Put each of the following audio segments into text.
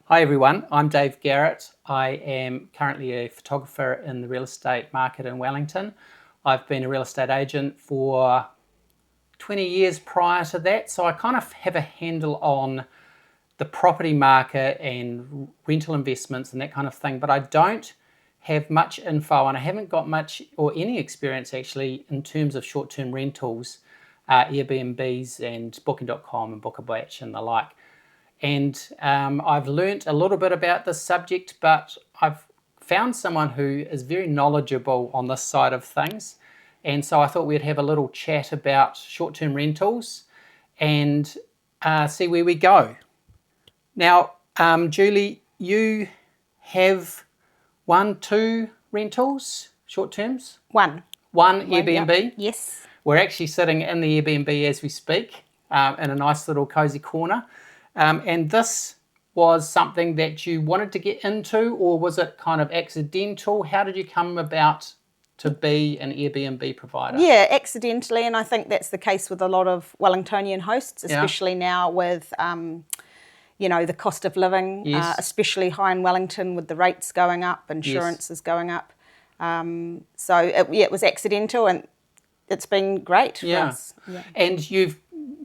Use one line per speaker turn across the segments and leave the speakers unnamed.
Hi everyone, I'm Dave Garrett. I am currently a photographer in the real estate market in Wellington. I've been a real estate agent for 20 years prior to that, so I kind of have a handle on the property market and rental investments and that kind of thing, but I don't have much info and I haven't got much or any experience actually in terms of short-term rentals, Airbnbs and Booking.com and Book a Batch and the like. And I've learnt a little bit about this subject, but I've found someone who is very knowledgeable on this side of things. And so I thought we'd have a little chat about short-term rentals and see where we go. Now, Julie, you have 2 rentals, short terms?
One
Airbnb?
Yep. Yes.
We're actually sitting in the Airbnb as we speak, in a nice little cozy corner. And this was something that you wanted to get into, or was it kind of accidental? How did you come about to be an Airbnb provider?
Yeah, accidentally, and I think that's the case with a lot of Wellingtonian hosts, especially now with, the cost of living, especially high in Wellington with the rates going up, insurance is going up. So it was accidental, and it's been great for us. Yeah.
And you've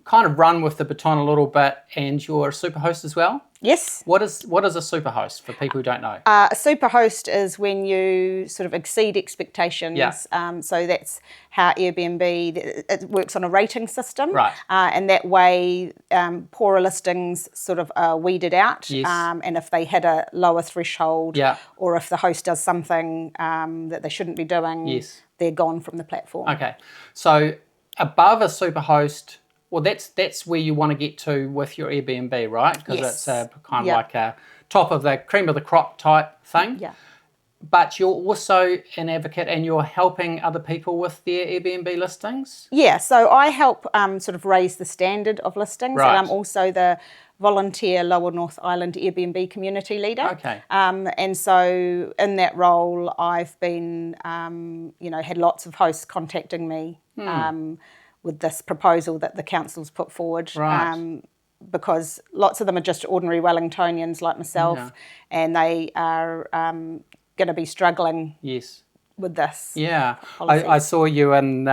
kind of run with the baton a little bit, and you're a super host as well?
Yes.
What is a super host for people who don't know?
A super host is when you sort of exceed expectations.
Yeah.
So that's how Airbnb, it works on a rating system.
Right.
And that way poorer listings sort of are weeded out.
Yes.
And if they hit a lower threshold,
Yeah.
or if the host does something that they shouldn't be doing, they're gone from the platform.
Okay. So above a super host, well, that's where you want to get to with your Airbnb, right? Because it's kind of like a top of the cream of the crop type thing.
Yeah.
But you're also an advocate and you're helping other people with their Airbnb listings?
Yeah, so I help sort of raise the standard of listings.
Right.
And I'm also the volunteer Lower North Island Airbnb community leader.
Okay.
And so in that role, I've been, had lots of hosts contacting me with this proposal that the council's put forward.
Right.
Because lots of them are just ordinary Wellingtonians like myself, and they are going to be struggling with this.
Yeah. I saw you in,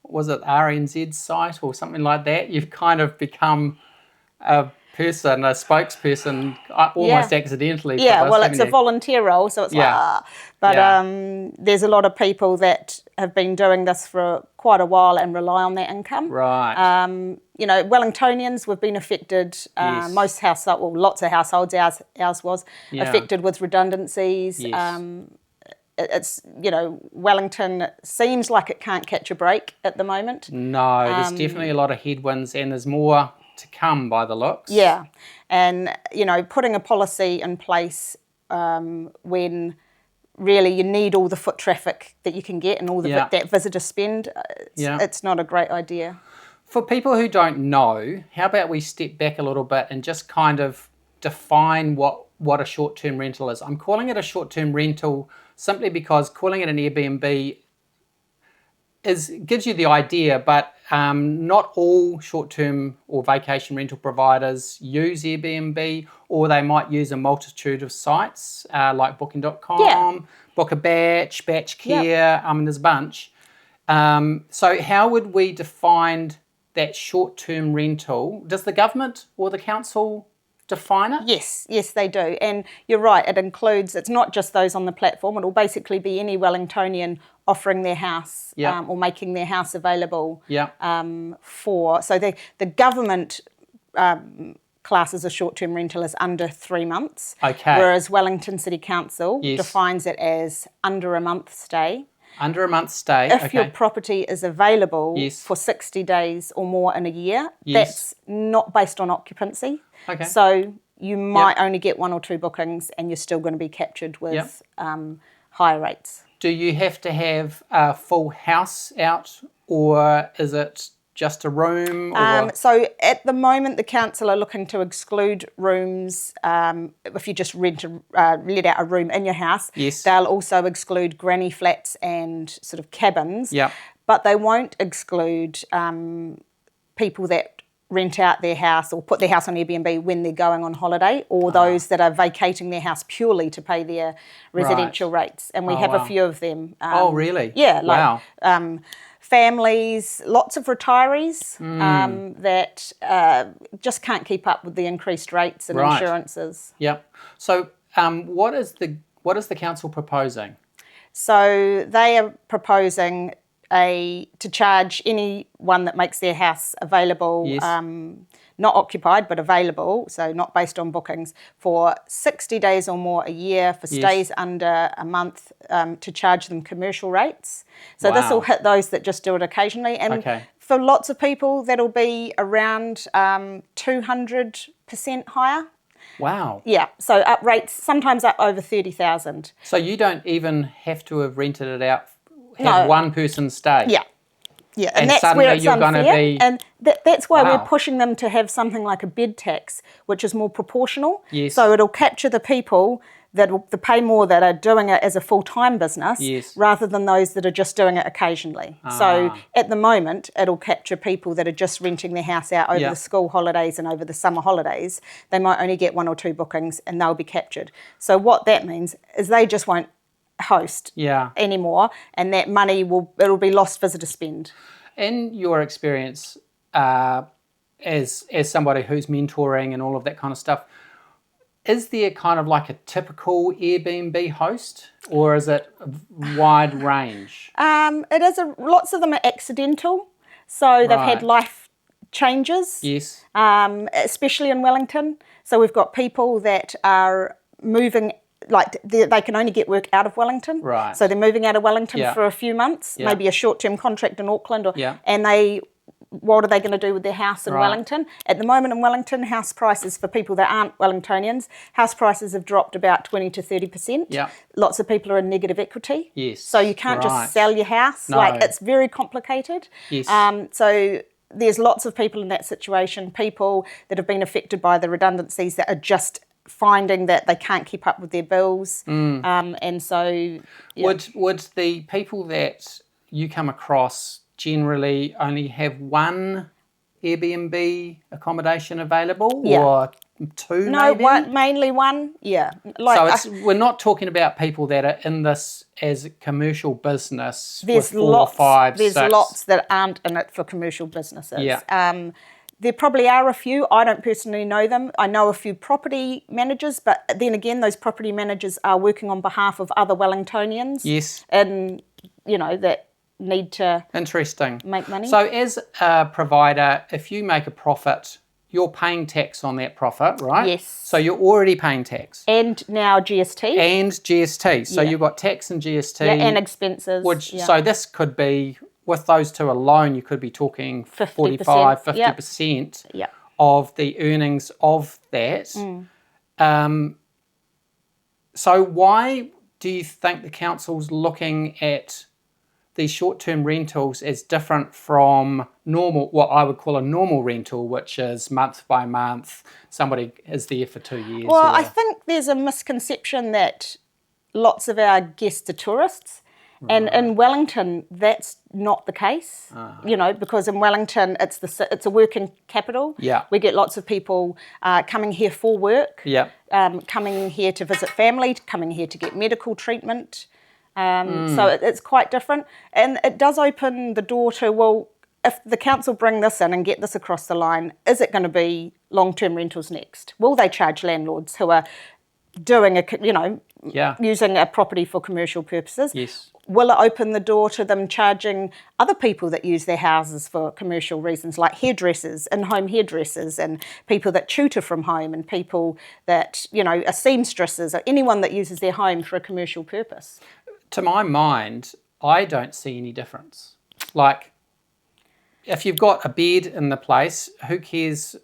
was it RNZ's site or something like that? You've kind of become a spokesperson, almost accidentally.
Yeah, well, it's a volunteer role, so it's there's a lot of people that have been doing this for quite a while and rely on that income.
Right.
Wellingtonians, we've been affected, lots of households, ours was, affected with redundancies.
Yes.
It's, Wellington seems like it can't catch a break at the moment.
No, there's definitely a lot of headwinds and there's more to come by the looks.
Yeah, and putting a policy in place when really you need all the foot traffic that you can get and all that visitor spend, it's not a great idea.
For people who don't know, how about we step back a little bit and just kind of define what a short-term rental is. I'm calling it a short-term rental simply because calling it an Airbnb gives you the idea, but not all short-term or vacation rental providers use Airbnb, or they might use a multitude of sites like Booking.com, Book a Batch, Batch Care, there's a bunch. So how would we define that short-term rental? Does the government or the council define it?
Yes, they do. And you're right, it's not just those on the platform, it will basically be any Wellingtonian offering their house or making their house available so the government classes a short-term rental as under 3 months, whereas Wellington City Council defines it as under a month stay.
Under a month stay.
If your property is available for 60 days or more in a year, that's not based on occupancy. Okay. So you might only get 1 or 2 bookings and you're still going to be captured with higher rates.
Do you have to have a full house out, or is it just a room?
So at the moment, the council are looking to exclude rooms. If you just let out a room in your house, they'll also exclude granny flats and sort of cabins. But they won't exclude people that rent out their house or put their house on Airbnb when they're going on holiday, or those that are vacating their house purely to pay their residential rates. And we have a few of them.
Oh, really?
Yeah.
Wow.
Families, lots of retirees that just can't keep up with the increased rates and insurances.
Yep. So what is the council proposing?
So they are proposing to charge anyone that makes their house available, not occupied but available, so not based on bookings, for 60 days or more a year, for stays under a month, to charge them commercial rates. So this will hit those that just do it occasionally. And for lots of people, that'll be around 200% higher.
Wow.
Yeah, so up rates, sometimes up over 30,000.
So you don't even have to have rented it out, have one person stay.
Yeah. Yeah, and that's where it's unfair, and that's why we're pushing them to have something like a bed tax, which is more proportional.
Yes.
So it'll capture the people that will pay more that are doing it as a full-time business, rather than those that are just doing it occasionally. So at the moment, it'll capture people that are just renting their house out over the school holidays and over the summer holidays. They might only get 1 or 2 bookings, and they'll be captured. So what that means is they just won't host anymore, and that money it'll be lost visitor spend.
In your experience, as somebody who's mentoring and all of that kind of stuff, is there kind of like a typical Airbnb host, or is it a wide range?
It is lots of them are accidental, so they've had life changes.
Yes.
Especially in Wellington. So we've got people that are moving. Like they can only get work out of Wellington, so they're moving out of Wellington for a few months, maybe a short-term contract in Auckland, and what are they going to do with their house in Wellington? At the moment in Wellington, house prices for people that aren't Wellingtonians, house prices have dropped about 20 to 30%.
Yeah.
Lots of people are in negative equity.
Yes.
So you can't just sell your house.
No.
Like, it's very complicated.
Yes.
So there's lots of people in that situation, people that have been affected by the redundancies that are just finding that they can't keep up with their bills, and so
would the people that you come across generally only have one Airbnb accommodation available, or 2?
No,
maybe?
mainly one. Yeah,
so we're not talking about people that are in this as a commercial business.
There's
with 4 or 5,
There's
6.
lots that aren't in it for commercial businesses.
Yeah.
There probably are a few. I don't personally know them. I know a few property managers, but then again, those property managers are working on behalf of other Wellingtonians.
Yes.
And, that need to make money.
So as a provider, if you make a profit, you're paying tax on that profit, right?
Yes.
So you're already paying tax.
And now GST.
So you've got tax and GST.
Yeah, and expenses.
So this could be, with those two alone, you could be talking 45, 50% of the earnings of that. So why do you think the council's looking at these short-term rentals as different from normal, what I would call a normal rental, which is month by month, somebody is there for 2 years?
Well, I think there's a misconception that lots of our guests are tourists. And in Wellington, that's not the case, because in Wellington, it's a working capital.
Yeah.
We get lots of people coming here for work, coming here to visit family, coming here to get medical treatment. So it's quite different. And it does open the door to, well, if the council bring this in and get this across the line, is it going to be long-term rentals next? Will they charge landlords who are doing using a property for commercial purposes?
Yes.
Will it open the door to them charging other people that use their houses for commercial reasons, like hairdressers, in-home hairdressers, and people that tutor from home, and people that, are seamstresses, or anyone that uses their home for a commercial purpose?
To my mind, I don't see any difference. Like, if you've got a bed in the place, who cares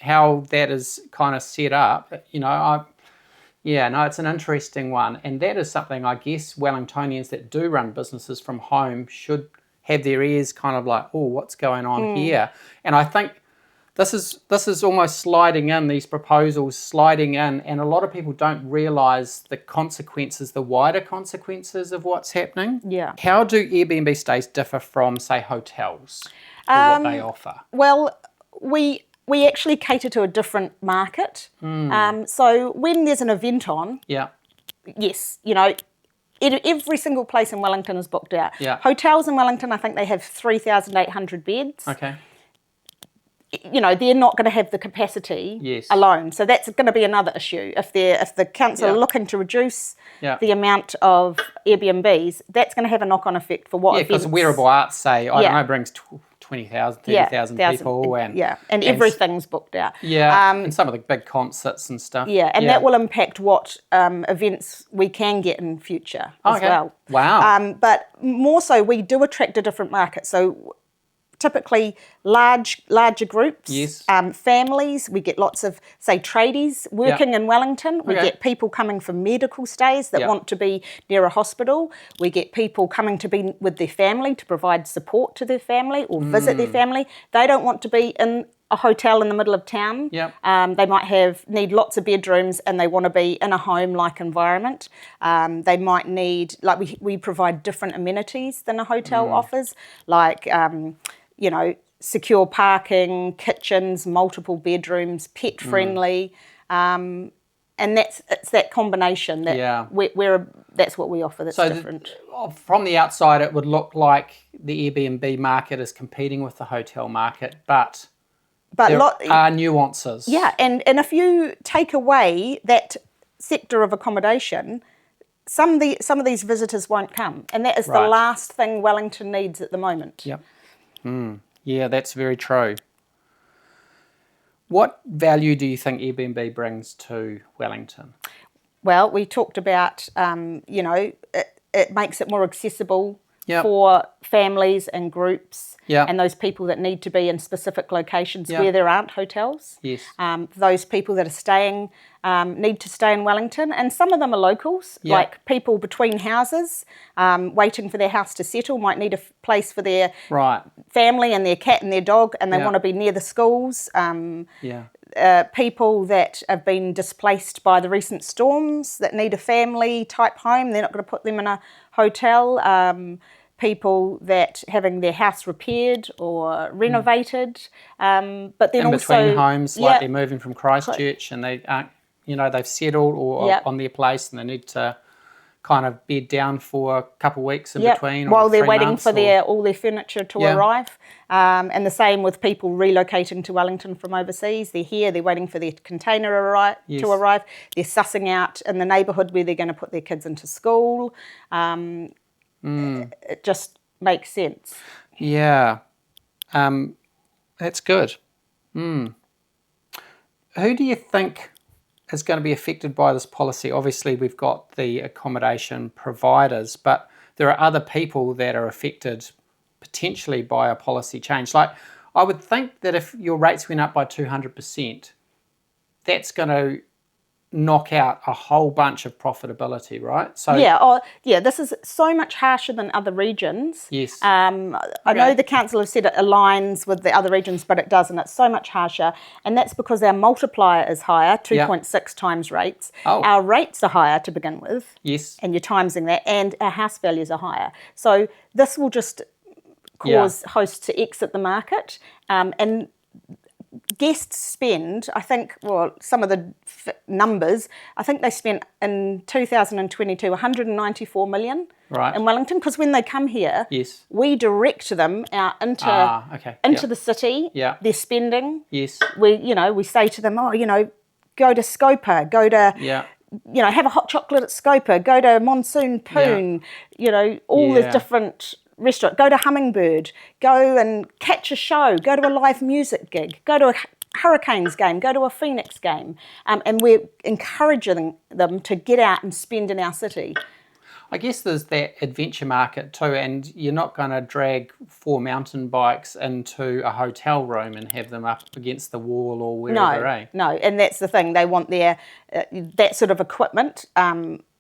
how that is kind of set up? It's an interesting one. And that is something I guess Wellingtonians that do run businesses from home should have their ears kind of like, oh, what's going on here? And I think this is almost sliding in, these proposals sliding in, and a lot of people don't realise the consequences, the wider consequences of what's happening.
Yeah.
How do Airbnb stays differ from, say, hotels, or what they offer?
Well, we actually cater to a different market. So when there's an event on, yes, every single place in Wellington is booked out. Hotels in Wellington, I think they have 3,800 beds.
Okay.
They're not going to have the capacity alone. So that's going to be another issue. If the council are looking to reduce the amount of Airbnbs, that's going to have a knock-on effect for what events.
Yeah, because Wearable Arts, say, I don't know, brings 20,000, 30,000 people.
And everything's booked out.
And some of the big concerts and stuff.
And that will impact what events we can get in future as well.
Wow.
But more so, we do attract a different market. So typically larger groups, families. We get lots of, say, tradies working in Wellington. We get people coming for medical stays that want to be near a hospital. We get people coming to be with their family to provide support to their family or visit their family. They don't want to be in a hotel in the middle of town. They might need lots of bedrooms and they want to be in a home-like environment. They might need, like we provide different amenities than a hotel offers, like secure parking, kitchens, multiple bedrooms, pet friendly, and it's that combination that that's what we offer. That's so different.
From the outside, it would look like the Airbnb market is competing with the hotel market, but there are nuances.
And if you take away that sector of accommodation, some of these visitors won't come, and that is the last thing Wellington needs at the moment.
Yeah, that's very true. What value do you think Airbnb brings to Wellington?
Well, we talked about, it makes it more accessible for families and groups and those people that need to be in specific locations where there aren't hotels. Those people that are staying need to stay in Wellington, and some of them are locals, like people between houses waiting for their house to settle, might need a place for their family and their cat and their dog, and they want to be near the schools. People that have been displaced by the recent storms that need a family type home, they're not going to put them in a hotel. People that having their house repaired or renovated, but then
in
also
between homes, like they're moving from Christchurch and they aren't, they've settled or on their place and they need to kind of bed down for a couple of weeks in between,
while they're waiting for all their furniture to arrive. And the same with people relocating to Wellington from overseas. They're here, they're waiting for their container to arrive. They're sussing out in the neighbourhood where they're going to put their kids into school. It just makes sense.
That's good. Who do you think is going to be affected by this policy? Obviously, we've got the accommodation providers, but there are other people that are affected potentially by a policy change. Like, I would think that if your rates went up by 200%, that's going to knock out a whole bunch of profitability, right? So
this is so much harsher than other regions.
I
know the council have said it aligns with the other regions, but it doesn't. It's so much harsher, and that's because our multiplier is higher, 2.6 times rates. Our rates are higher to begin with, and you're timesing that, and our house values are higher. So this will just cause hosts to exit the market, and guests spend, I think, some of the numbers, I think they spent in 2022 194 million in Wellington, because when they come here, we direct them out into the city, they're spending. We say to them, go to Scopa, go to, have a hot chocolate at Scopa, go to Monsoon Poon, all the different restaurant, go to Hummingbird, go and catch a show, go to a live music gig, go to a Hurricanes game, go to a Phoenix game, and we're encouraging them to get out and spend in our city.
I guess there's that adventure market too, and you're not going to drag 4 mountain bikes into a hotel room and have them up against the wall or wherever.
No, and that's the thing. They want their that sort of equipment.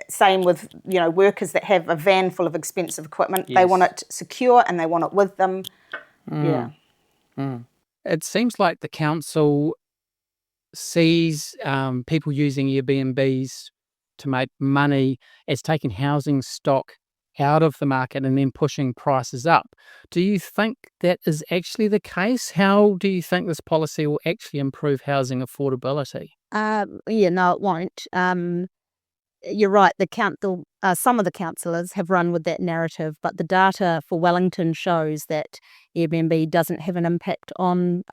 Same with workers that have a van full of expensive equipment. They want it secure and they want it with them.
It seems like the council sees people using Airbnbs to make money as taking housing stock out of the market and then pushing prices up. Do you think that is actually the case? How do you think this policy will actually improve housing affordability?
No, it won't. You're right. The council, some of the councillors have run with that narrative, but the data for Wellington shows that Airbnb doesn't have an impact on,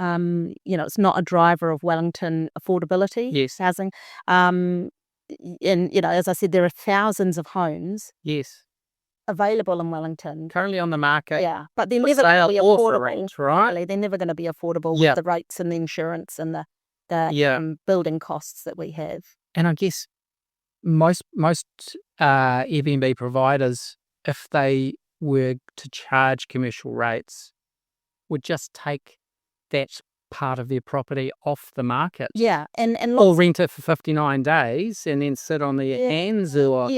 it's not a driver of Wellington affordability.
Yes.
Housing. And, as I said, there are thousands of homes.
Yes.
Available in Wellington.
Currently on the market.
Yeah, but they're never going to be affordable. Rent, right? Really, they're never going to be affordable with the rates and the insurance and the building costs that we have.
And I guess most Airbnb providers, if they were to charge commercial rates, would just take that part of their property off the market.
Yeah, and
or rent it for 59 days and then sit on their hands, or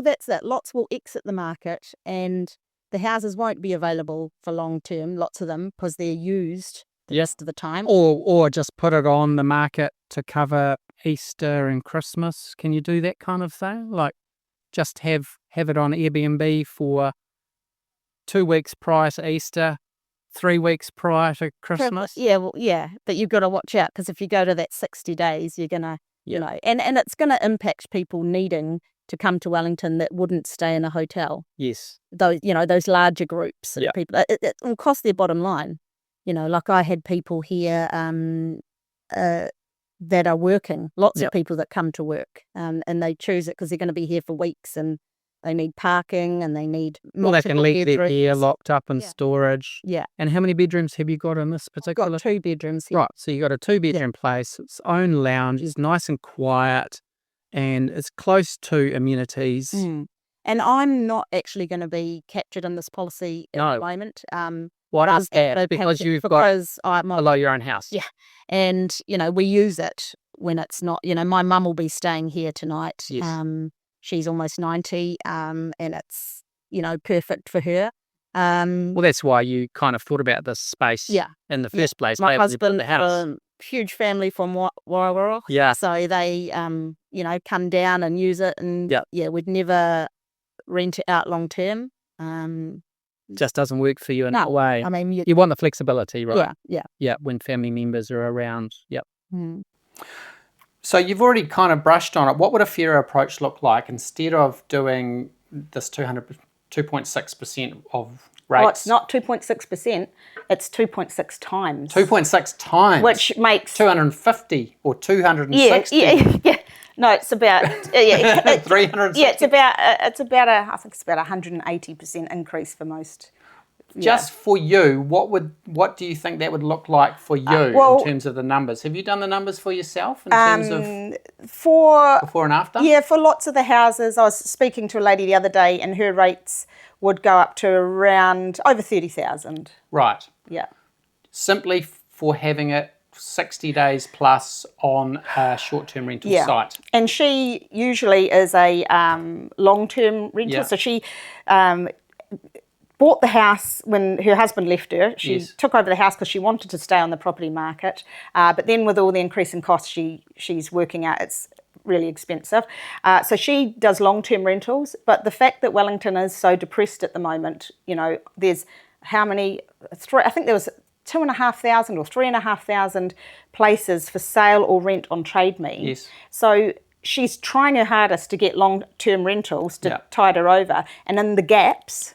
that's it. Lots will exit the market, and the houses won't be available for long term. Lots of them, because they're used the rest of the time.
Or just put it on the market to cover Easter and Christmas. Can you do that kind of thing? Like, just have it on Airbnb for 2 weeks prior to Easter, 3 weeks prior to Christmas.
But you've got to watch out, because if you go to that 60 days, you're gonna, and it's gonna impact people needing to come to Wellington that wouldn't stay in a hotel.
Yes,
those larger groups of people. It will cost their bottom line. Like I had people here that are working. Lots of people that come to work, and they choose it because they're going to be here for weeks, and they need parking, and they need
they can leave their gear locked up in storage.
Yeah.
And how many bedrooms have you got in this particular?
I've got 2 bedrooms here.
Right, so you got a 2-bedroom place, its own lounge, it's nice and quiet, and it's close to amenities.
And I'm not actually going to be captured in this policy at the moment.
What is that? Because you've got below your own house.
Yeah, and we use it when it's not. My mum will be staying here tonight.
Yes.
She's almost 90, and it's perfect for her.
Well, that's why you kind of thought about this space in the first place.
My husband, huge family from Wairora.
Yeah.
So they, come down and use it, and we'd never rent it out long term.
Just doesn't work for you in that way.
I mean,
you want the flexibility, right?
Yeah.
When family members are around. Yep. So you've already kind of brushed on it. What would a fairer approach look like instead of doing this 2.6% of rates?
Well, it's not 2.6%. It's 2.6 times.
2.6 times,
which makes
250 or 260.
Yeah. No, it's about
360.
Yeah, it's about I think it's about 180% increase for most.
Just for you, what do you think that would look like for you in terms of the numbers? Have you done the numbers for yourself in terms of
for
before and after?
Yeah, for lots of the houses. I was speaking to a lady the other day, and her rates would go up to around over 30,000.
Right.
Yeah.
Simply for having it 60 days plus on a short-term rental site.
And she usually is a long-term rental. So she bought the house when her husband left her. She took over the house because she wanted to stay on the property market. But then with all the increase in costs, she's working out it's really expensive. So she does long-term rentals. But the fact that Wellington is so depressed at the moment, there's how many? I think there was 2,500 or 3,500 places for sale or rent on Trade Me.
Yes.
So she's trying her hardest to get long-term rentals to tide her over. And in the gaps,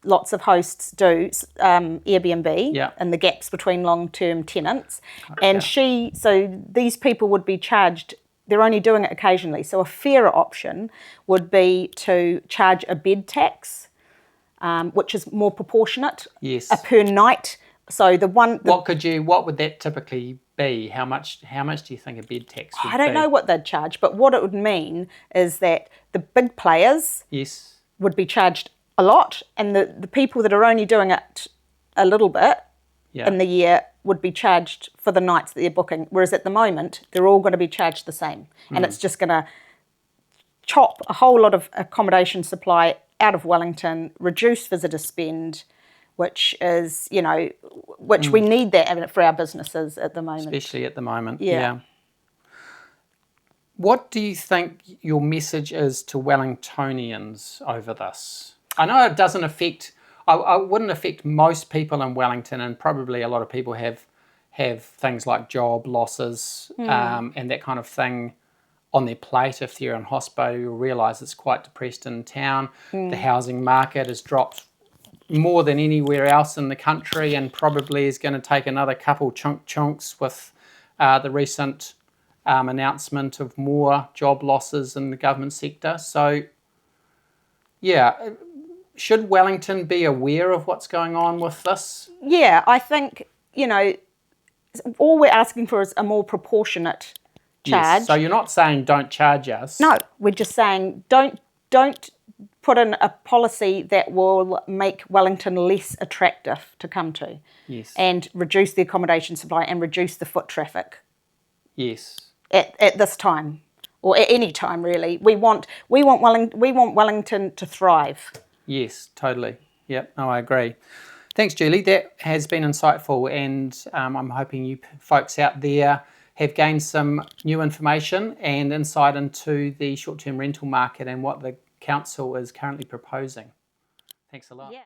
lots of hosts do Airbnb and the gaps between long-term tenants. And so these people would be charged, they're only doing it occasionally. So a fairer option would be to charge a bed tax, which is more proportionate, a per night. So what
would that typically be? How much do you think a bed tax would be?
I don't know what they'd charge, but what it would mean is that the big players would be charged a lot, and the people that are only doing it a little bit in the year would be charged for the nights that they're booking, whereas at the moment they're all going to be charged the same. And it's just going to chop a whole lot of accommodation supply out of Wellington, reduce visitor spend, which is, which we need that for our businesses at the moment.
Especially at the moment, What do you think your message is to Wellingtonians over this? I know it doesn't affect, I wouldn't affect most people in Wellington, and probably a lot of people have things like job losses and that kind of thing on their plate. If they're in hospital, you'll realise it's quite depressed in town. The housing market has dropped more than anywhere else in the country, and probably is going to take another couple chunks with the recent announcement of more job losses in the government sector. So, yeah, should Wellington be aware of what's going on with this?
Yeah, I think, all we're asking for is a more proportionate charge.
Yes. So you're not saying don't charge us.
No, we're just saying don't put in a policy that will make Wellington less attractive to come to.
Yes.
And reduce the accommodation supply and reduce the foot traffic.
Yes.
At this time, or at any time really, we want Wellington to thrive.
Yes, totally. Yep. No, I agree. Thanks, Julie. That has been insightful, and I'm hoping you folks out there have gained some new information and insight into the short-term rental market and what the council is currently proposing. Thanks a lot.
Yeah.